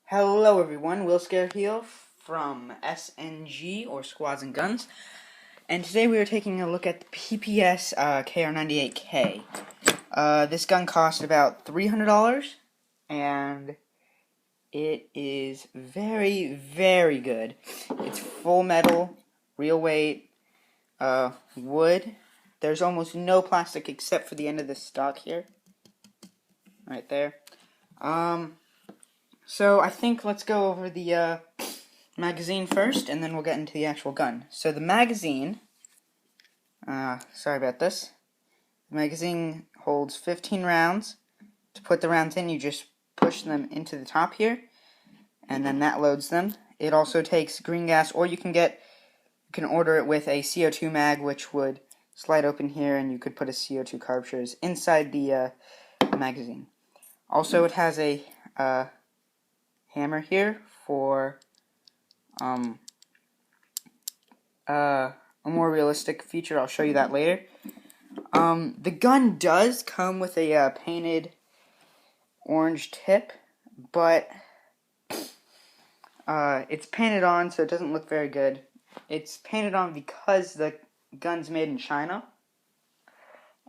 Hello everyone, Will Scare here from SNG, or Squads and Guns, and today we are taking a look at the PPS Kar98k. This gun cost about $300, and it is very, very good. It's full metal, real weight, wood. There's almost no plastic except for the end of the stock here, right there. So I think let's go over the magazine first, and then we'll get into the actual gun. So the magazine, sorry about this, the magazine holds 15 rounds. To put the rounds in, you just push them into the top here, and then that loads them. It also takes green gas, or you can order it with a CO2 mag, which would slide open here, and you could put a CO2 cartridge inside the magazine. Also, it has a hammer here for a more realistic feature. I'll show you that later. The gun does come with a painted orange tip, but it's painted on, so it doesn't look very good. It's painted on because the gun's made in China,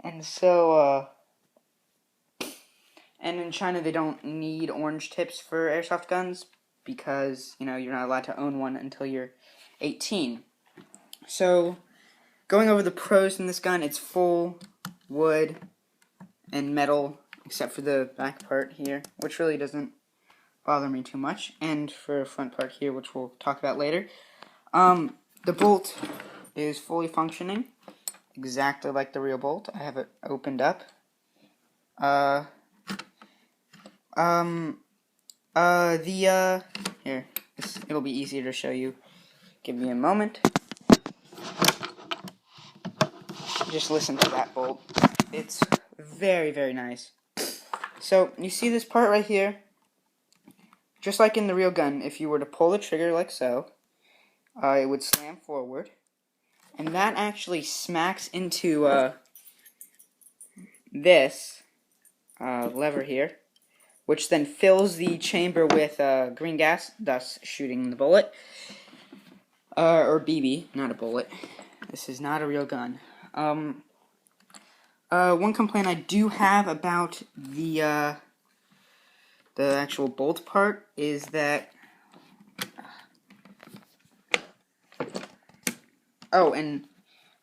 and so and in China they don't need orange tips for airsoft guns because, you know, you're not allowed to own one until you're 18. So, going over the pros in this gun, it's full wood and metal, except for the back part here, which really doesn't bother me too much, and for the front part here, which we'll talk about later. The bolt is fully functioning, exactly like the real bolt. I have it opened up. Here, it'll be easier to show you. Give me a moment. Just listen to that bolt. It's very, very nice. So, you see this part right here? Just like in the real gun, if you were to pull the trigger like so, it would slam forward. And that actually smacks into this lever here, which then fills the chamber with green gas, thus shooting the bullet. Or BB, not a bullet. This is not a real gun. One complaint I do have about the actual bolt part is that... Oh, and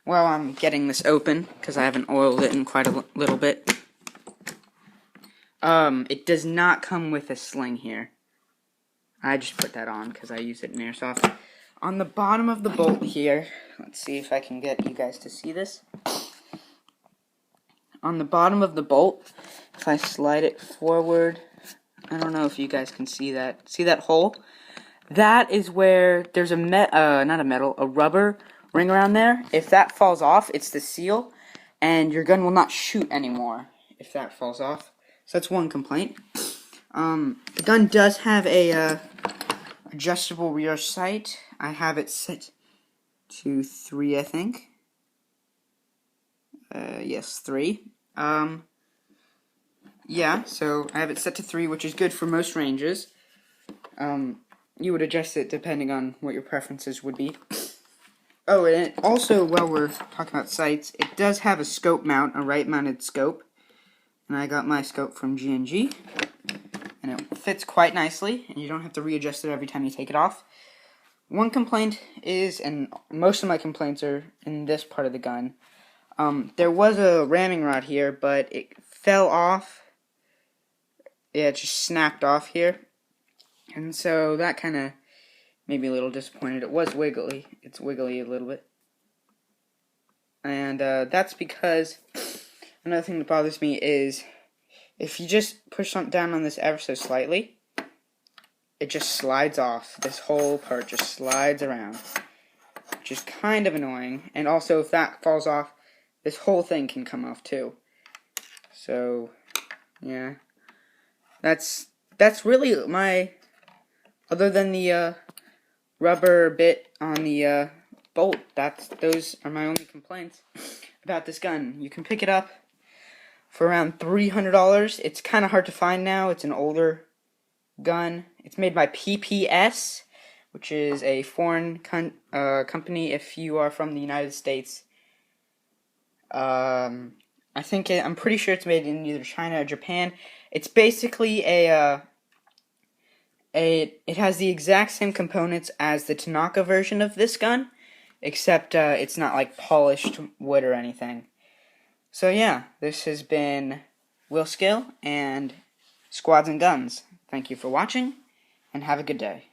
while I'm getting this open, because I haven't oiled it in quite a little bit, it does not come with a sling here. I just put that on because I use it in Airsoft. On the bottom of the bolt here, let's see if I can get you guys to see this. On the bottom of the bolt, if I slide it forward, I don't know if you guys can see that. See that hole? That is where there's a rubber ring around there. If that falls off, it's the seal, and your gun will not shoot anymore if that falls off. So that's one complaint. The gun does have a adjustable rear sight. I have it set to 3, I think. Yes, 3. Yeah, so I have it set to 3, which is good for most ranges. You would adjust it depending on what your preferences would be. Oh, and also, while we're talking about sights, it does have a scope mount, a right-mounted scope. And I got my scope from G&G. And it fits quite nicely, and you don't have to readjust it every time you take it off. One complaint is, and most of my complaints are in this part of the gun, there was a ramming rod here, but it fell off. Yeah, it just snapped off here. And so that kind of made me a little disappointed. It was wiggly. It's wiggly a little bit. And that's because another thing that bothers me is if you just push down on this ever so slightly, it just slides off. This whole part just slides around, which is kind of annoying. And also, if that falls off, this whole thing can come off too. So, yeah, that's really my, other than the rubber bit on the bolt, those are my only complaints about this gun. You can pick it up for around $300. It's kind of hard to find now. It's an older gun. It's made by PPS, which is a foreign company if you are from the United States. I'm pretty sure it's made in either China or Japan. It's basically it has the exact same components as the Tanaka version of this gun, except it's not like polished wood or anything. So yeah, this has been Will Skill and Squads and Guns. Thank you for watching, and have a good day.